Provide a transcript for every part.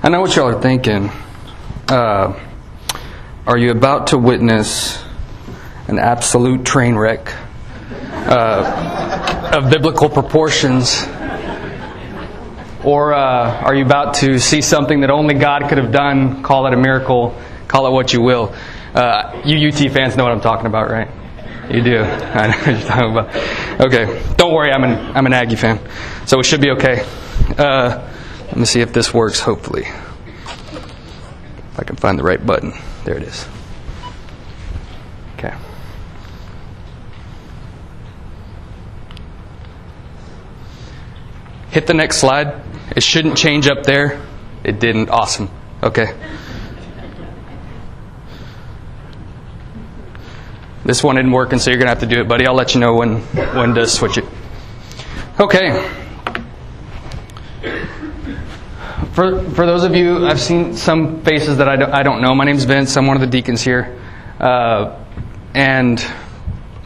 I know what y'all are thinking. Are you about to witness an absolute train wreck of biblical proportions? Or are you about to see something that only God could have done? Call it a miracle, call it what you will. You UT fans know what I'm talking about, right? You do. I know what you're talking about. Okay, don't worry, I'm an Aggie fan, so we should be okay. Let me see if this works, hopefully. If I can find the right button. There it is. Okay. Hit the next slide. It shouldn't change up there. It didn't. Awesome. Okay. This one isn't working, so you're going to have to do it, buddy. I'll let you know when to switch it. Okay. For those of you, I've seen some faces that I don't know. My name's Vince. I'm one of the deacons here. And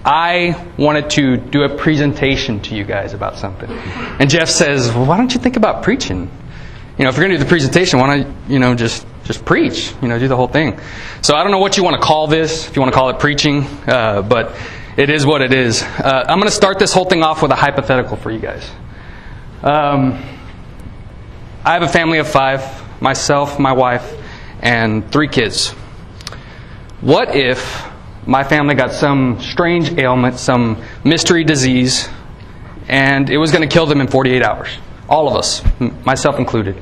I wanted to do a presentation to you guys about something. And Jeff says, well, why don't you think about preaching? If you're going to do the presentation, why don't just preach? Do the whole thing. So I don't know what you want to call this, if you want to call it preaching, but it is what it is. I'm going to start this whole thing off with a hypothetical for you guys. I have a family of 5, myself, my wife, and 3 kids. What if my family got some strange ailment, some mystery disease, and it was going to kill them in 48 hours? All of us, myself included.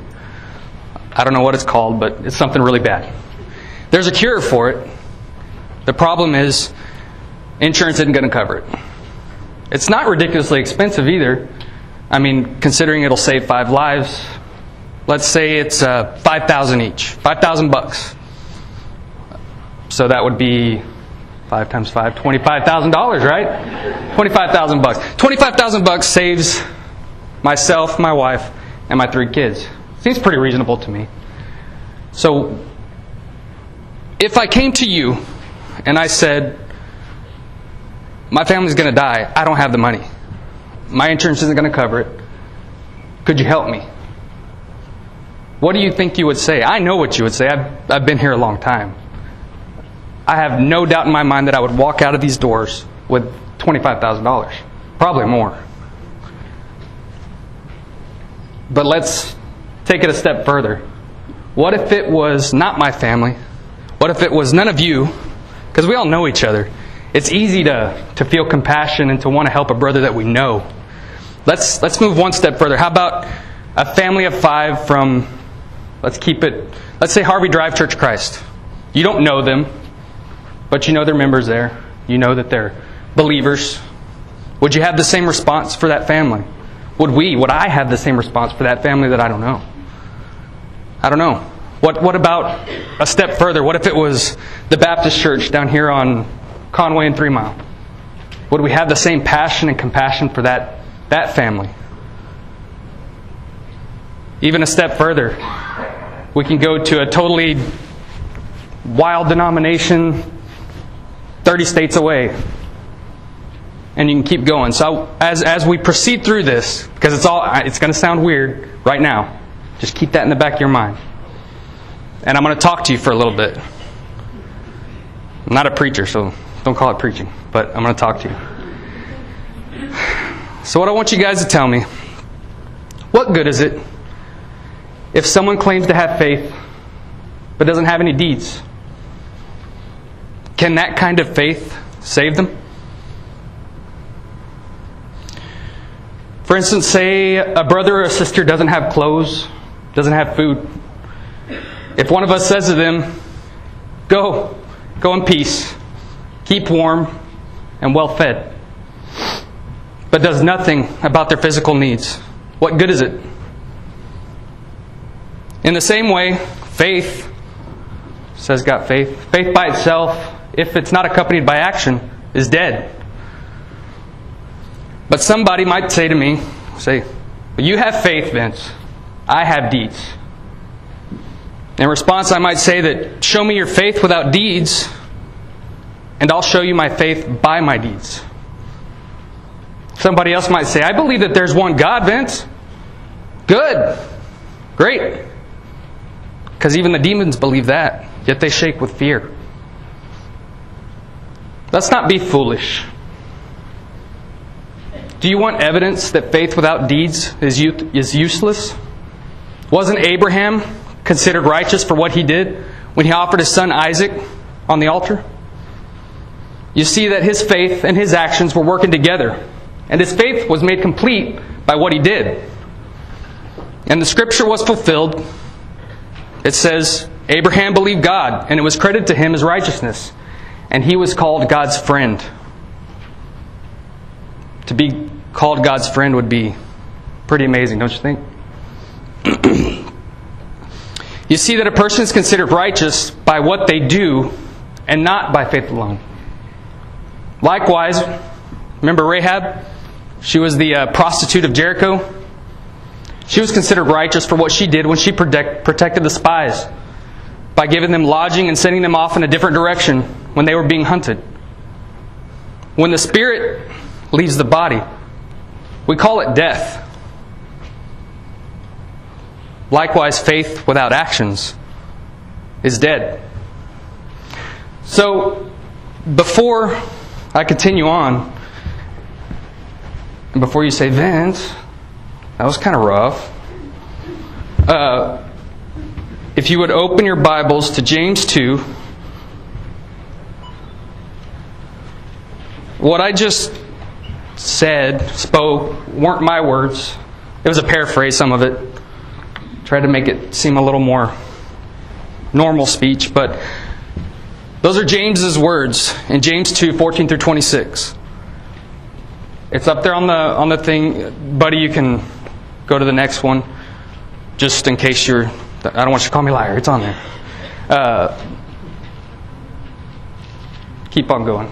I don't know what it's called, but it's something really bad. There's a cure for it. The problem is, insurance isn't going to cover it. It's not ridiculously expensive either. I mean, considering it'll save 5 lives, let's say it's $5,000 each, $5,000. So that would be 5 times 5, $25,000, right? $25,000. $25,000 saves myself, my wife, and my 3 kids. Seems pretty reasonable to me. So, if I came to you and I said, my family's going to die, I don't have the money. My insurance isn't going to cover it. Could you help me? What do you think you would say? I know what you would say. I've been here a long time. I have no doubt in my mind that I would walk out of these doors with $25,000. Probably more. But let's take it a step further. What if it was not my family? What if it was none of you? Because we all know each other. It's easy to feel compassion and to want to help a brother that we know. Let's move one step further. How about a family of 5 from, let's say Harvey Drive Church of Christ. You don't know them, but you know their members there. You know that they're believers. Would you have the same response for that family? Would I have the same response for that family that I don't know? I don't know. What about a step further? What if it was the Baptist church down here on Conway and 3 Mile? Would we have the same passion and compassion for that family? Even a step further, we can go to a totally wild denomination 30 states away. And you can keep going. So as we proceed through this, because it's going to sound weird right now, just keep that in the back of your mind. And I'm going to talk to you for a little bit. I'm not a preacher, so don't call it preaching, but I'm going to talk to you. So what I want you guys to tell me, what good is it if someone claims to have faith but doesn't have any deeds? Can that kind of faith save them? For instance, say a brother or a sister doesn't have clothes, doesn't have food. If one of us says to them, go in peace, keep warm and well fed, but does nothing about their physical needs, what good is it? In the same way, faith, says got faith. Faith by itself, if it's not accompanied by action, is dead. But somebody might say to me, you have faith, Vince. I have deeds. In response, I might say that, show me your faith without deeds, and I'll show you my faith by my deeds. Somebody else might say, I believe that there's one God, Vince. Good. Great. because even the demons believe that, yet they shake with fear. Let's not be foolish. Do you want evidence that faith without deeds is useless? Wasn't Abraham considered righteous for what he did when he offered his son Isaac on the altar? You see that his faith and his actions were working together, and his faith was made complete by what he did. And the scripture was fulfilled. It says, Abraham believed God, and it was credited to him as righteousness, and he was called God's friend. To be called God's friend would be pretty amazing, don't you think? You see that a person is considered righteous by what they do and not by faith alone. Likewise, remember Rahab? She was the prostitute of Jericho. She was considered righteous for what she did when she protected the spies by giving them lodging and sending them off in a different direction when they were being hunted. When the spirit leaves the body, we call it death. Likewise, faith without actions is dead. So, before I continue on, and before you say, Vince, that was kind of rough, if you would open your Bibles to James 2, what I just spoke, weren't my words. It was a paraphrase, some of it. Tried to make it seem a little more normal speech, but those are James's words in James 2:14 through 26. It's up there on the thing. Buddy, you can go to the next one, just in case I don't want you to call me a liar. It's on there. Keep on going.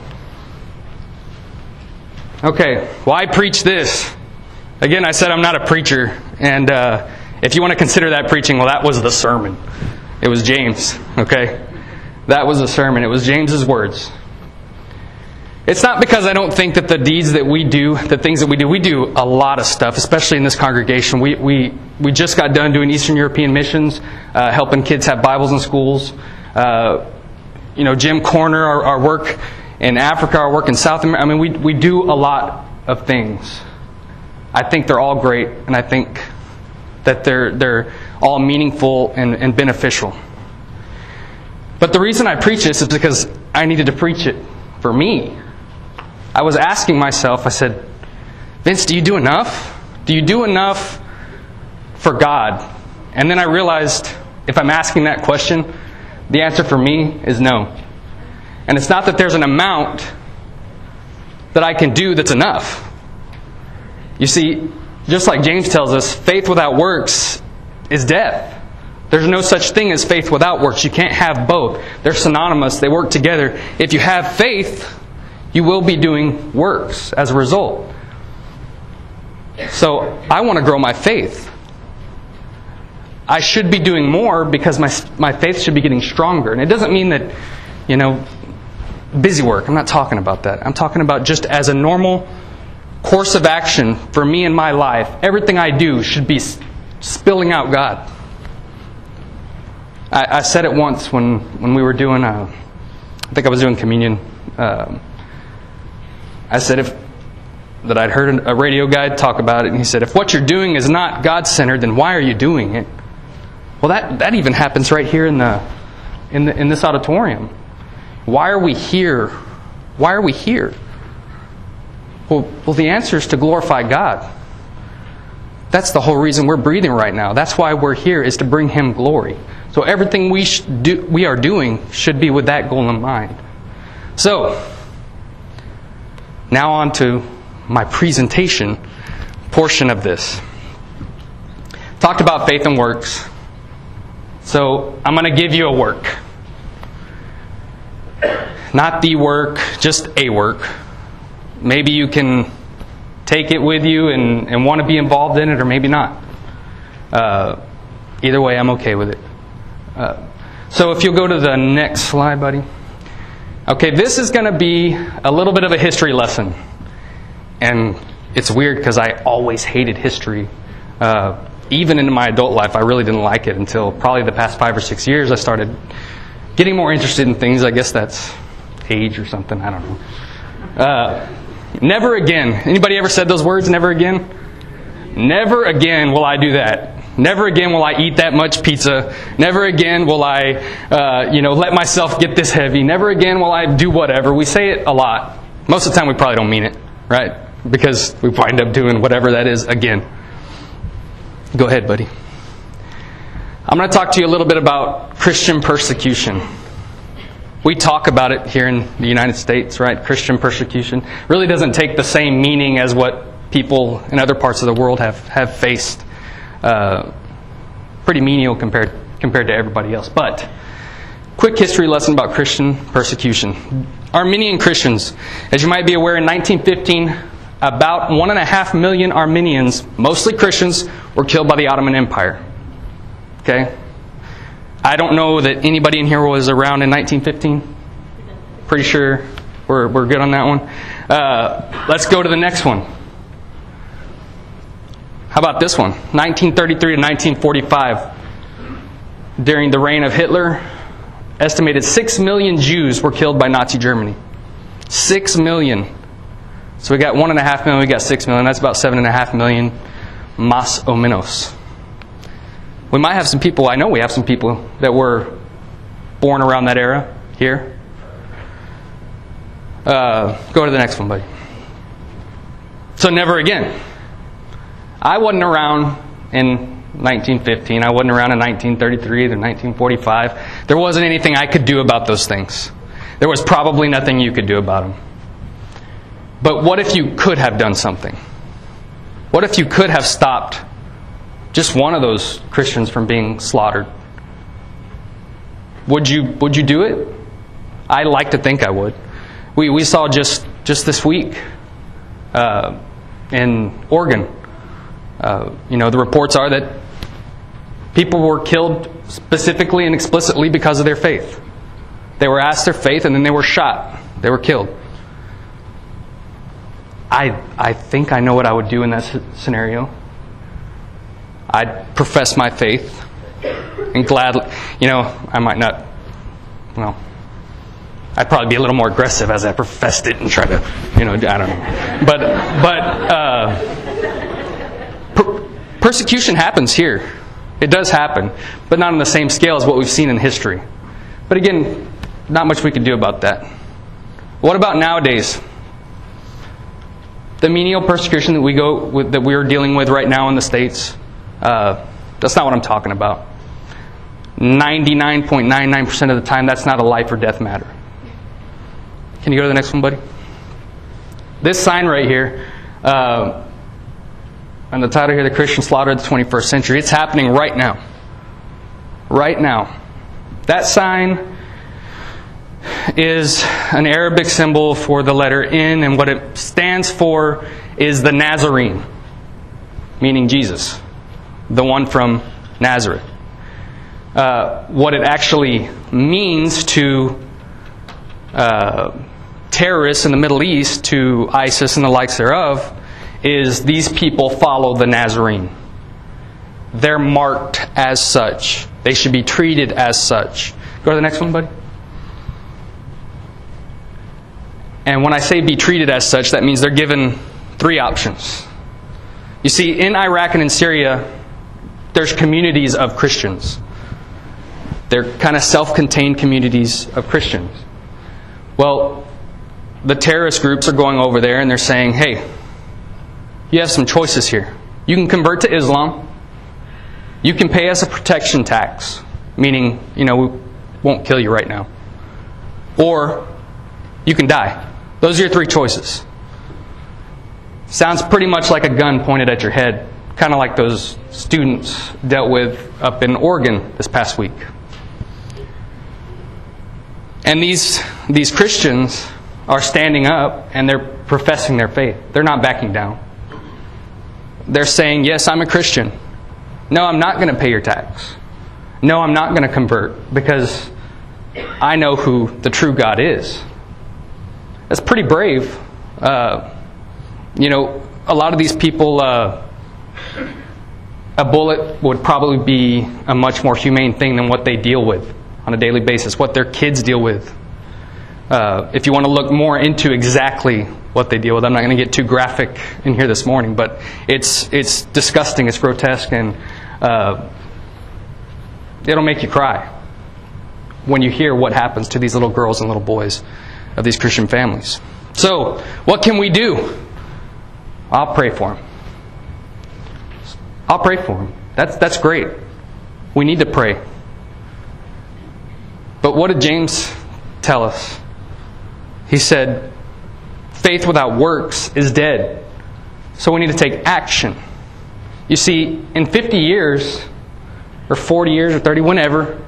Okay, why preach this? Again, I said I'm not a preacher, and if you want to consider that preaching, well, that was the sermon. It was James, okay? That was the sermon. It was James's words. It's not because I don't think that the deeds that we do, the things that we do a lot of stuff, especially in this congregation. We just got done doing Eastern European missions, helping kids have Bibles in schools. Gym Corner, our work in Africa, our work in South America. I mean, we do a lot of things. I think they're all great, and I think that they're all meaningful and beneficial. But the reason I preach this is because I needed to preach it for me. I was asking myself, I said, Vince, do you do enough? Do you do enough for God? And then I realized, if I'm asking that question, the answer for me is no. And it's not that there's an amount that I can do that's enough. You see, just like James tells us, faith without works is death. There's no such thing as faith without works. You can't have both. They're synonymous. They work together. If you have faith, you will be doing works as a result. So I want to grow my faith. I should be doing more because my faith should be getting stronger. And it doesn't mean that, busy work. I'm not talking about that. I'm talking about just as a normal course of action for me in my life. Everything I do should be spilling out God. I said it once when we were doing, I think I was doing communion. I said that I'd heard a radio guy talk about it, and he said, if what you're doing is not God-centered, then why are you doing it? Well, that even happens right here in this auditorium. Why are we here? Why are we here? Well, the answer is to glorify God. That's the whole reason we're breathing right now. That's why we're here, is to bring Him glory. So everything we are doing should be with that goal in mind. So, now on to my presentation portion of this. Talked about faith and works. So, I'm going to give you a work. Not the work, just a work. Maybe you can take it with you and want to be involved in it, or maybe not. Either way, I'm okay with it. So if you'll go to the next slide, buddy. Okay, this is going to be a little bit of a history lesson. And it's weird because I always hated history. even into my adult life, I really didn't like it until probably the past 5 or 6 years. I started getting more interested in things. I guess that's age or something. I don't know. Never again. Anybody ever said those words, never again? Never again will I do that. Never again will I eat that much pizza. Never again will I, let myself get this heavy. Never again will I do whatever. We say it a lot. Most of the time we probably don't mean it, right? Because we wind up doing whatever that is again. Go ahead, buddy. I'm going to talk to you a little bit about Christian persecution. We talk about it here in the United States, right? Christian persecution really doesn't take the same meaning as what people in other parts of the world have faced. Pretty menial compared to everybody else. But quick history lesson about Christian persecution. Armenian Christians, as you might be aware, in 1915, about 1.5 million Armenians, mostly Christians, were killed by the Ottoman Empire. Okay? I don't know that anybody in here was around in 1915. Pretty sure we're good on that one. Let's go to the next one. How about this one? 1933 to 1945. During the reign of Hitler, estimated 6 million Jews were killed by Nazi Germany. 6 million. So we got 1.5 million, we got 6 million. That's about 7.5 million, más o menos. We might have some people, I know we have some people that were born around that era here. Go to the next one, buddy. So never again. I wasn't around in 1915. I wasn't around in 1933 to 1945. There wasn't anything I could do about those things. There was probably nothing you could do about them. But what if you could have done something? What if you could have stopped just one of those Christians from being slaughtered? Would you do it? I like to think I would. We saw just this week in Oregon. The reports are that people were killed specifically and explicitly because of their faith. They were asked their faith and then they were shot. They were killed. I think I know what I would do in that scenario. I'd profess my faith and gladly, I might not, I'd probably be a little more aggressive as I professed it and try to, I don't know. But persecution happens here. It does happen, but not on the same scale as what we've seen in history. But again, not much we can do about that. What about nowadays? The menial persecution that we are dealing with right now in the States, that's not what I'm talking about. 99.99% of the time, that's not a life or death matter. Can you go to the next one, buddy? This sign right here, and the title here, The Christian Slaughter of the 21st Century, it's happening right now. Right now. That sign is an Arabic symbol for the letter N, and what it stands for is the Nazarene, meaning Jesus, the one from Nazareth. What it actually means to terrorists in the Middle East, to ISIS and the likes thereof, is these people follow the Nazarene. They're marked as such. They should be treated as such. Go to the next one, buddy. And when I say be treated as such, that means they're given 3 options. You see, in Iraq and in Syria, there's communities of Christians. They're kind of self-contained communities of Christians. Well, the terrorist groups are going over there and they're saying, hey, you have some choices here. You can convert to Islam. You can pay us a protection tax, meaning, we won't kill you right now. Or you can die. Those are your 3 choices. Sounds pretty much like a gun pointed at your head, kind of like those students dealt with up in Oregon this past week. And these Christians are standing up and they're professing their faith. They're not backing down. They're saying, yes, I'm a Christian. No, I'm not going to pay your tax. No, I'm not going to convert because I know who the true God is. That's pretty brave. A lot of these people, a bullet would probably be a much more humane thing than what they deal with on a daily basis, what their kids deal with. If you want to look more into exactly what they deal with, I'm not going to get too graphic in here this morning, but it's disgusting, it's grotesque, and it'll make you cry when you hear what happens to these little girls and little boys of these Christian families. So, what can we do? I'll pray for them. I'll pray for them. That's great. We need to pray. But what did James tell us? He said, faith without works is dead. So we need to take action. You see, in 50 years, or 40 years, or 30, whenever,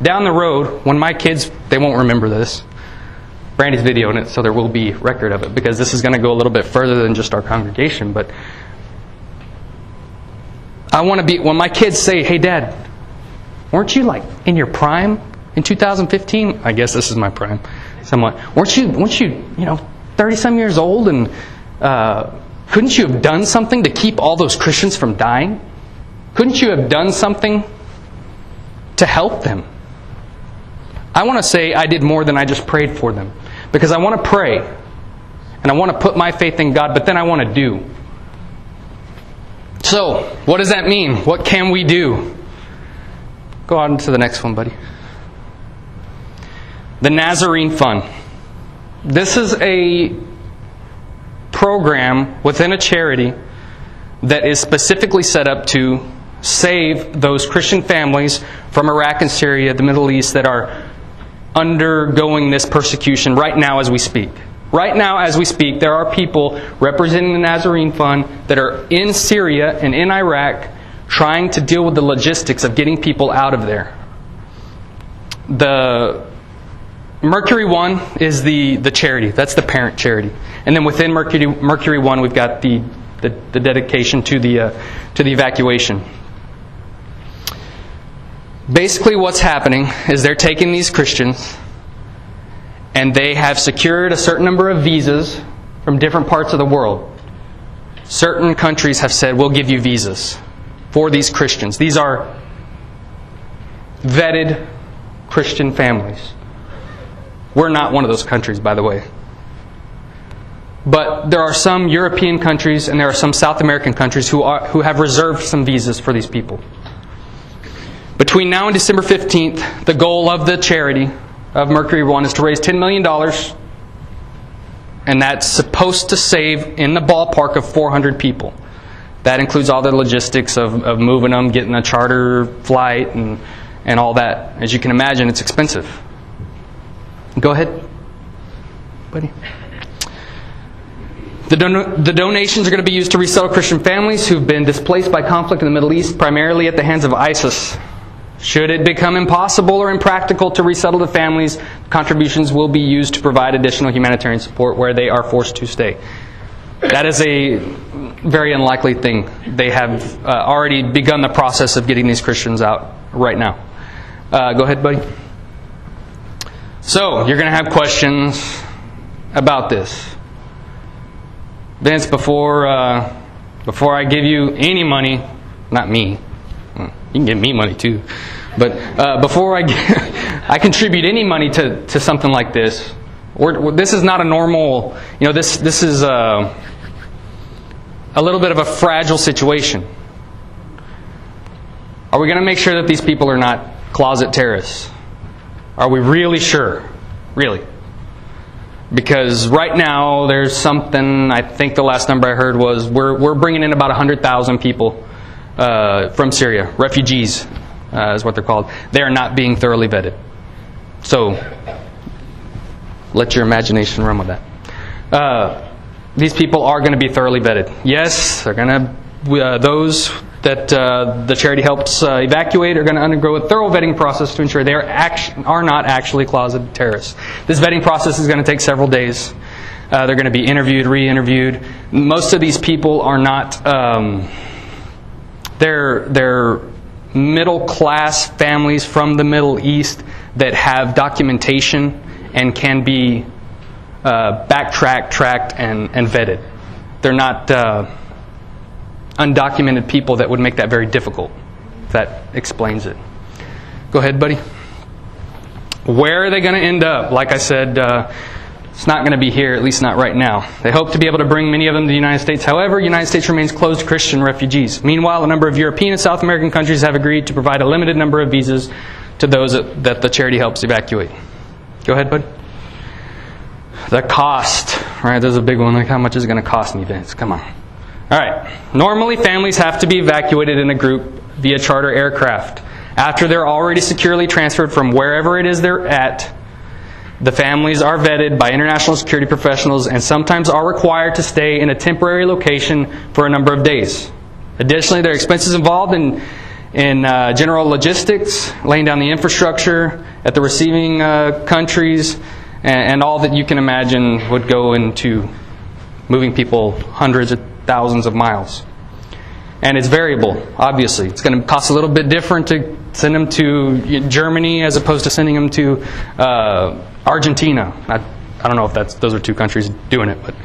down the road, when my kids, they won't remember this. Brandy's videoing it, so there will be record of it, because this is going to go a little bit further than just our congregation. But I want to be, when my kids say, hey Dad, weren't you like in your prime in 2015? I guess this is my prime. Somewhat. Weren't you 30-some years old, and couldn't you have done something to keep all those Christians from dying? Couldn't you have done something to help them? I want to say I did more than I just prayed for them. Because I want to pray, and I want to put my faith in God, but then I want to do. So, what does that mean? What can we do? Go on to the next one, buddy. The Nazarene Fund. This is a program within a charity that is specifically set up to save those Christian families from Iraq and Syria, the Middle East, that are undergoing this persecution right now as we speak. Right now as we speak, there are people representing the Nazarene Fund that are in Syria and in Iraq trying to deal with the logistics of getting people out of there. The Mercury One is the charity. That's the parent charity. And then within Mercury One, we've got the dedication to the evacuation. Basically what's happening is they're taking these Christians and they have secured a certain number of visas from different parts of the world. Certain countries have said, we'll give you visas for these Christians. These are vetted Christian families. We're not one of those countries, by the way. But there are some European countries and there are some South American countries who have reserved some visas for these people. Between now and December 15th, the goal of the charity of Mercury One is to raise $10 million. And that's supposed to save in the ballpark of 400 people. That includes all the logistics of moving them, getting a charter flight, and all that. As you can imagine, it's expensive. Go ahead, buddy. The donations are going to be used to resettle Christian families who've been displaced by conflict in the Middle East, primarily at the hands of ISIS. Should it become impossible or impractical to resettle the families, contributions will be used to provide additional humanitarian support where they are forced to stay. That is a very unlikely thing. They have already begun the process of getting these Christians out right now. Go ahead, buddy. So, you're going to have questions about this. Vince, before I give you any money, not me, you can give me money too, but before I contribute any money to something like this, this is not a normal, this is a little bit of a fragile situation. Are we going to make sure that these people are not closet terrorists? Are we really sure? Really? Because right now there's something, I think the last number I heard was we're bringing in about 100,000 people from Syria. Refugees is what they're called. They are not being thoroughly vetted. So let your imagination run with that. These people are going to be thoroughly vetted. Yes, they're going to, those that the charity helps evacuate are going to undergo a thorough vetting process to ensure they are not actually closeted terrorists. This vetting process is going to take several days. They're going to be interviewed, re-interviewed. Most of these people are not, they're middle-class families from the Middle East that have documentation and can be backtracked, tracked, and vetted. They're not undocumented people that would make that very difficult. That explains it. Go ahead, buddy. Where are they going to end up? Like I said, it's not going to be here, at least not right now. They hope to be able to bring many of them to the United States. However, the United States remains closed to Christian refugees. Meanwhile, a number of European and South American countries have agreed to provide a limited number of visas to those that the charity helps evacuate. Go ahead, bud. The cost, right? There's a big one. Like, how much is it going to cost me, Vince? Come on. All right. Normally, families have to be evacuated in a group via charter aircraft. After they're already securely transferred from wherever it is they're at, the families are vetted by international security professionals and sometimes are required to stay in a temporary location for a number of days. Additionally, there are expenses involved in general logistics, laying down the infrastructure at the receiving countries, and all that you can imagine would go into moving people hundreds of thousands of miles. And it's variable, obviously. It's going to cost a little bit different to send them to Germany as opposed to sending them to Argentina. I don't know if those are two countries doing it, but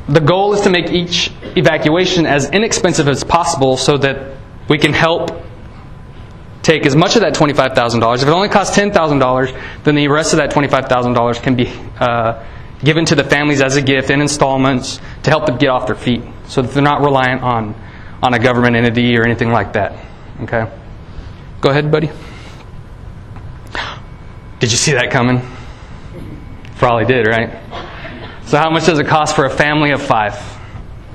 the goal is to make each evacuation as inexpensive as possible so that we can help take as much of that $25,000. If it only costs $10,000, then the rest of that $25,000 can be given to the families as a gift in installments to help them get off their feet so that they're not reliant on a government entity or anything like that. Okay? Go ahead, buddy. Did you see that coming? Probably did, right? So how much does it cost for a family of 5?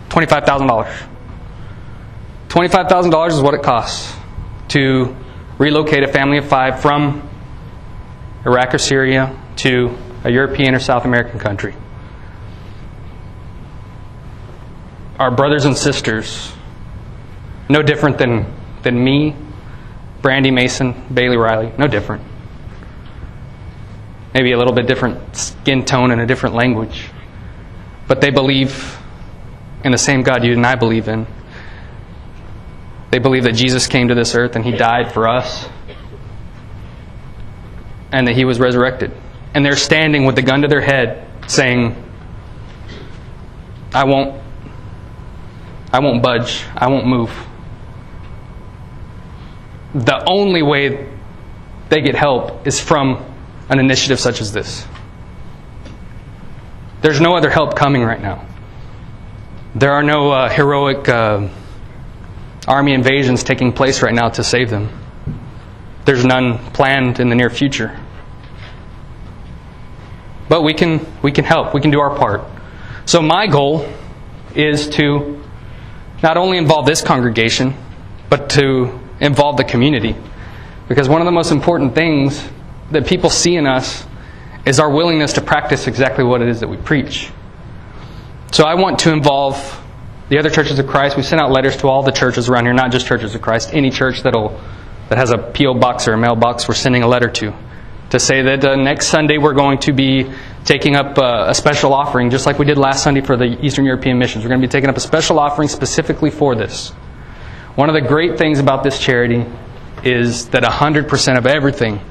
$25,000. $25,000 is what it costs to relocate a family of 5 from Iraq or Syria to a European or South American country. Our brothers and sisters, no different than me, Brandy Mason, Bailey Riley, no different. Maybe a little bit different skin tone and a different language. But they believe in the same God you and I believe in. They believe that Jesus came to this earth and He died for us. And that He was resurrected. And they're standing with the gun to their head saying, I won't budge. I won't move. The only way they get help is from an initiative such as this. There's no other help coming right now. There are no heroic army invasions taking place right now to save them. There's none planned in the near future. But we can help. We can do our part. So my goal is to not only involve this congregation, but to involve the community. Because one of the most important things that people see in us is our willingness to practice exactly what it is that we preach. So I want to involve the other churches of Christ. We send out letters to all the churches around here, not just churches of Christ. Any church that has a P.O. box or a mailbox, we're sending a letter to say that next Sunday we're going to be taking up a special offering, just like we did last Sunday for the Eastern European missions. We're going to be taking up a special offering specifically for this. One of the great things about this charity is that 100% of everything,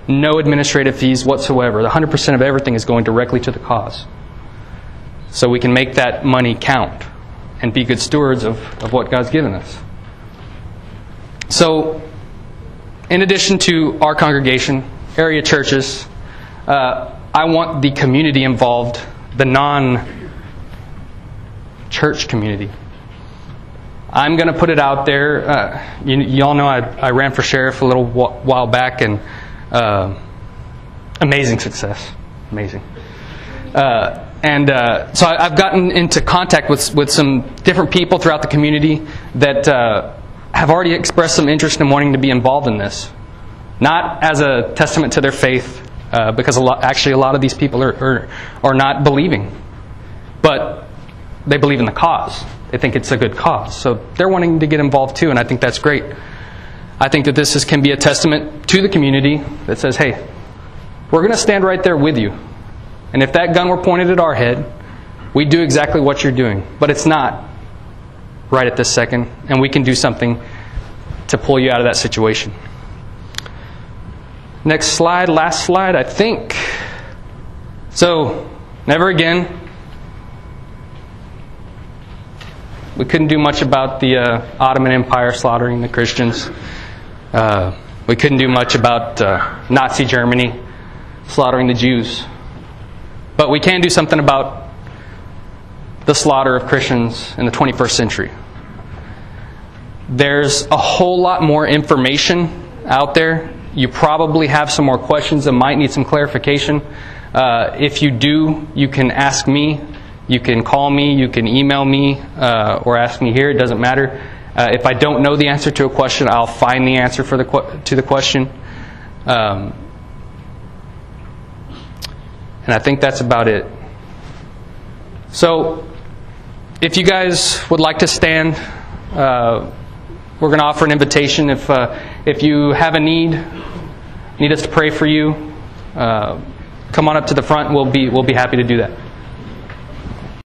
no administrative fees whatsoever, 100% of everything is going directly to the cause. So we can make that money count and be good stewards of what God's given us. So, in addition to our congregation, area churches, I want the community involved, the non-church community. I'm going to put it out there. You all know I ran for sheriff a little while back, and amazing success. Amazing. So I've gotten into contact with some different people throughout the community that have already expressed some interest in wanting to be involved in this. Not as a testament to their faith, because a lot of these people are not believing. But they believe in the cause. They think it's a good cause. So they're wanting to get involved too, and I think that's great. I think that this can be a testament to the community that says, hey, we're going to stand right there with you. And if that gun were pointed at our head, we'd do exactly what you're doing. But it's not right at this second, and we can do something to pull you out of that situation. Next slide, last slide, I think. So, never again. We couldn't do much about the Ottoman Empire slaughtering the Christians. We couldn't do much about Nazi Germany slaughtering the Jews. But we can do something about the slaughter of Christians in the 21st century. There's a whole lot more information out there. You probably have some more questions that might need some clarification. If you do, you can ask me. You can call me. You can email me or ask me here. It doesn't matter. If I don't know the answer to a question, I'll find the answer to the question. And I think that's about it. So, if you guys would like to stand, we're going to offer an invitation. If you have a need us to pray for you, come on up to the front. We'll be happy to do that.